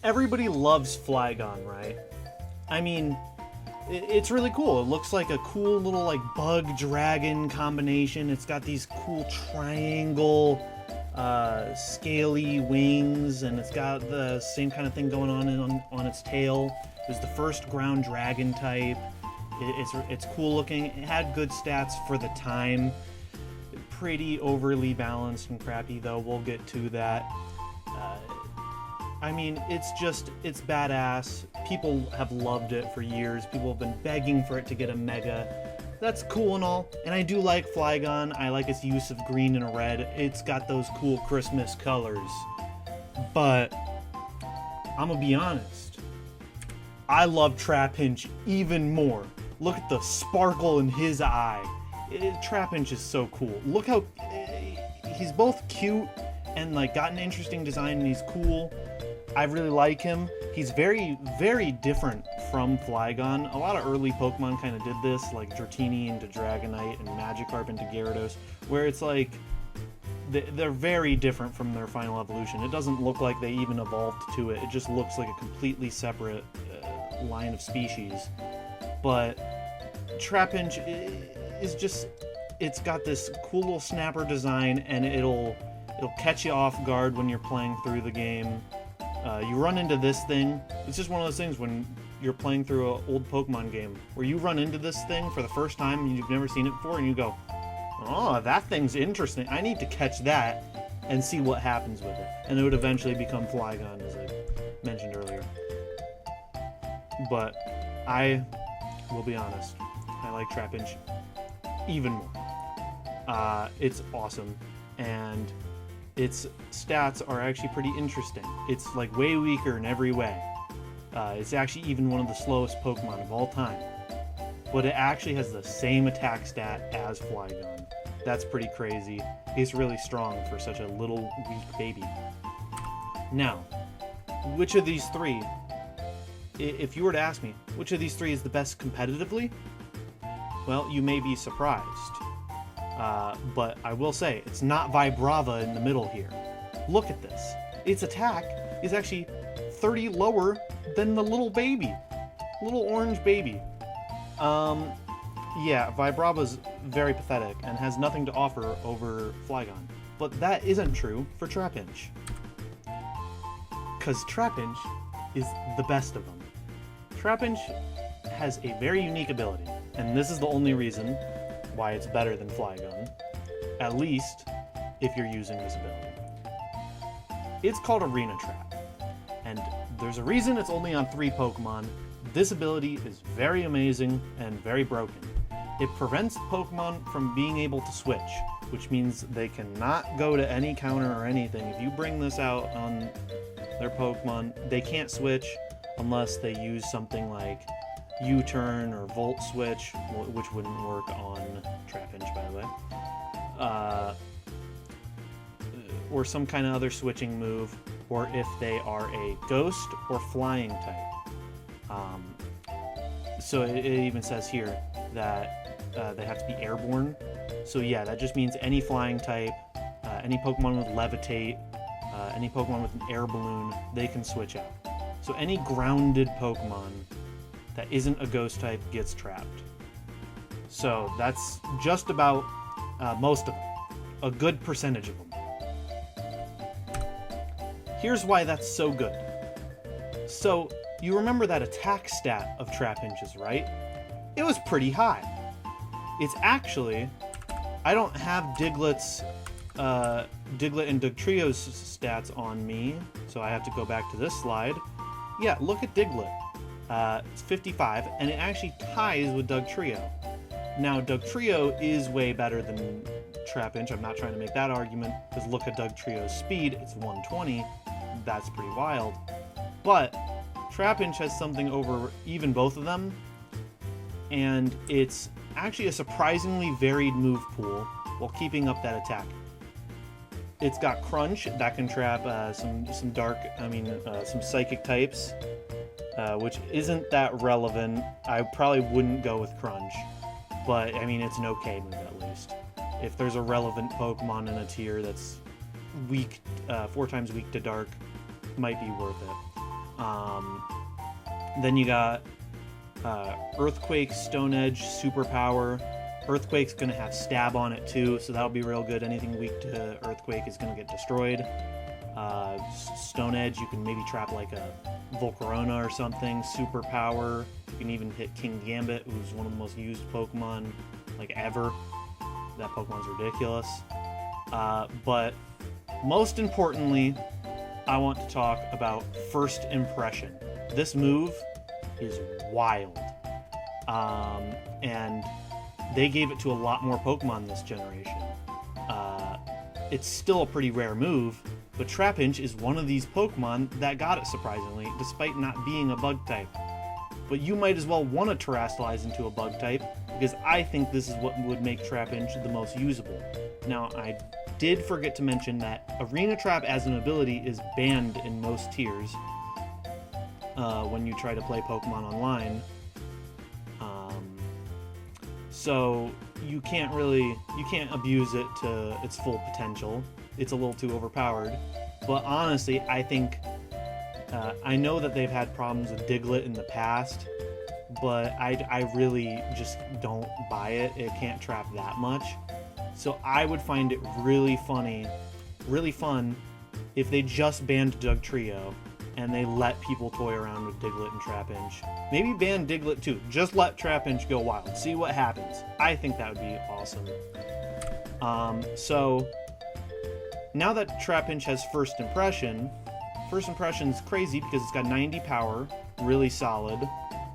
everybody loves Flygon, right? I mean, it's really cool. It looks like a cool little like bug dragon combination. It's got these cool triangle scaly wings, and it's got the same kind of thing going on its tail. It was the first ground dragon type. It's cool looking. It had good stats for the time. Pretty overly balanced and crappy though. We'll get to that. I mean, it's badass. People have loved it for years. People have been begging for it to get a mega. That's cool and all. And I do like Flygon. I like its use of green and red. It's got those cool Christmas colors. But I'm gonna be honest. I love Trapinch even more. Look at the sparkle in his eye. Trapinch is so cool. Look how he's both cute and like got an interesting design, and he's cool. I really like him. He's very, very different from Flygon. A lot of early Pokemon kind of did this, like Dratini into Dragonite and Magikarp into Gyarados, where it's like they're very different from their final evolution. It doesn't look like they even evolved to it. It just looks like a completely separate line of species. But Trapinch is just, it's got this cool little snapper design, and it'll catch you off guard when you're playing through the game. You run into this thing. It's just one of those things when you're playing through an old Pokemon game where you run into this thing for the first time and you've never seen it before, and you go, oh, that thing's interesting. I need to catch that and see what happens with it. And it would eventually become Flygon, as I mentioned earlier. But I will be honest, I like Trapinch even more. It's awesome, and its stats are actually pretty interesting. It's like way weaker in every way. It's actually even one of the slowest Pokemon of all time. But it actually has the same attack stat as Flygon. That's pretty crazy. It's really strong for such a little weak baby. Now, which of these three, if you were to ask me, which of these three is the best competitively? Well, you may be surprised. But I will say, it's not Vibrava in the middle here. Look at this. Its attack is actually 30 lower than the little baby. Little orange baby. Yeah, Vibrava's very pathetic and has nothing to offer over Flygon. But that isn't true for Trapinch. Because Trapinch is the best of them. Trapinch has a very unique ability, and this is the only reason why it's better than Flygon, at least if you're using this ability. It's called Arena Trap, and there's a reason it's only on 3 Pokemon. This ability is very amazing and very broken. It prevents Pokemon from being able to switch, which means they cannot go to any counter or anything. If you bring this out on their Pokemon, they can't switch unless they use something like U-turn or Volt Switch, which wouldn't work on Trapinch, by the way. Or some kind of other switching move, or if they are a Ghost or Flying type. So it even says here that they have to be airborne. So yeah, that just means any Flying type, any Pokemon with Levitate, any Pokemon with an Air Balloon, they can switch out. So any grounded Pokemon that isn't a Ghost type gets trapped. So that's just about most of them. A good percentage of them. Here's why that's so good. So you remember that attack stat of Trapinch's, right? It was pretty high. It's actually, I don't have Diglett's Diglett and Dugtrio's stats on me, so I have to go back to this slide. Yeah, look at Diglett. It's 55, and it actually ties with Dugtrio. Now, Dugtrio is way better than Trapinch. I'm not trying to make that argument, because look at Dugtrio's speed. It's 120. That's pretty wild. But Trapinch has something over even both of them, and it's actually a surprisingly varied move pool while keeping up that attack. It's got Crunch that can trap some psychic types, which isn't that relevant. I probably wouldn't go with Crunch, but I mean, it's an okay move at least. If there's a relevant Pokemon in a tier that's weak, 4 times weak to Dark, might be worth it. Then you got Earthquake, Stone Edge, Superpower. Earthquake's going to have Stab on it too, so that'll be real good. Anything weak to Earthquake is going to get destroyed. Stone Edge, you can maybe trap like a Volcarona or something. Superpower, you can even hit King Gambit, who's one of the most used Pokemon like ever. That Pokemon's ridiculous. But most importantly, I want to talk about First Impression. This move is wild. And they gave it to a lot more Pokemon this generation. It's still a pretty rare move, but Trapinch is one of these Pokemon that got it surprisingly, despite not being a bug type. But you might as well want to Terrastallize into a bug type, because I think this is what would make Trapinch the most usable. Now, I did forget to mention that Arena Trap as an ability is banned in most tiers when you try to play Pokemon online. So you can't abuse it to its full potential. It's a little too overpowered. But honestly, I think, I know that they've had problems with Diglett in the past, but I really just don't buy it. It can't trap that much. So I would find it really fun if they just banned Dugtrio and they let people toy around with Diglett and Trapinch. Maybe ban Diglett too. Just let Trapinch go wild. See what happens. I think that would be awesome. So now that Trapinch has First Impression's crazy because it's got 90 power, really solid,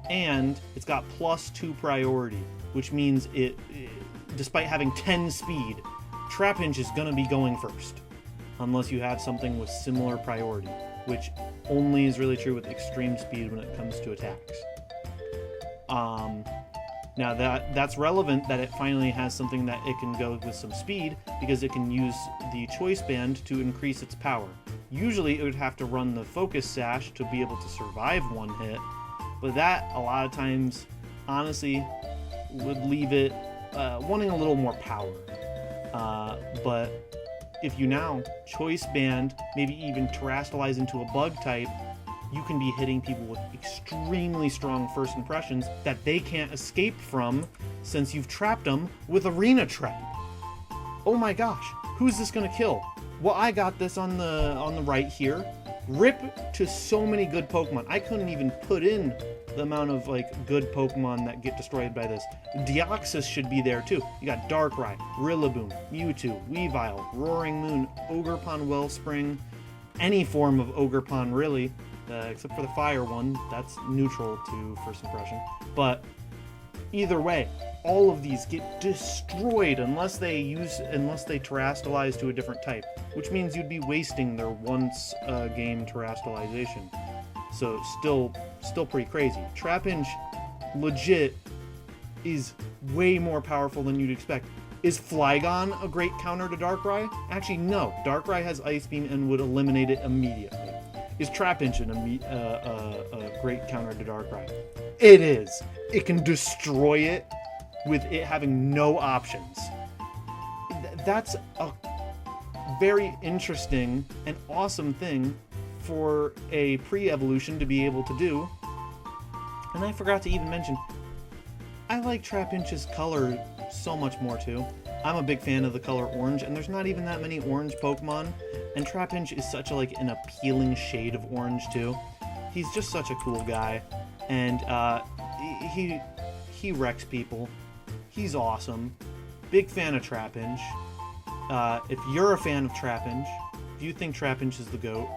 and it's got +2 priority, which means it despite having 10 speed, Trapinch is going to be going first, unless you have something with similar priority, which only is really true with extreme speed when it comes to attacks. Now that's relevant that it finally has something that it can go with some speed, because it can use the Choice Band to increase its power. Usually it would have to run the Focus Sash to be able to survive one hit, but that a lot of times, honestly, would leave it wanting a little more power. But if you now Choice Band, maybe even Terrastallize into a bug type, you can be hitting people with extremely strong First Impressions that they can't escape from, since you've trapped them with Arena Trap. Oh my gosh, who's this gonna kill? Well, I got this on the right here. RIP to so many good Pokemon. I couldn't even put in the amount of good Pokemon that get destroyed by this. Deoxys should be there too. You got Darkrai, Rillaboom, Mewtwo, Weavile, Roaring Moon, Ogerpon Wellspring, any form of Ogerpon really, except for the fire one. That's neutral to First Impression. But either way, all of these get destroyed unless they Terrastallize to a different type, which means you'd be wasting their once game Terrastallization. So still pretty crazy. Trapinch legit is way more powerful than you'd expect. Is Flygon a great counter to Darkrai? Actually, no. Darkrai has Ice Beam and would eliminate it immediately. Is Trapinch a great counter to Darkrai? It is. It can destroy it with it having no options. That's a very interesting and awesome thing for a pre-evolution to be able to do. And I forgot to even mention, I like Trapinch's color so much more too. I'm a big fan of the color orange, and there's not even that many orange Pokemon, and Trapinch is such an appealing shade of orange too. He's just such a cool guy, and he wrecks people. He's awesome. Big fan of Trapinch. If you're a fan of Trapinch, if you think Trapinch is the GOAT,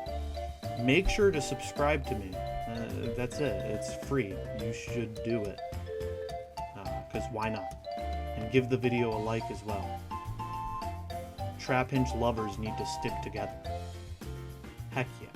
make sure to subscribe to me. That's it. It's free. You should do it. Because why not? And give the video a like as well. Trapinch lovers need to stick together. Heck yeah.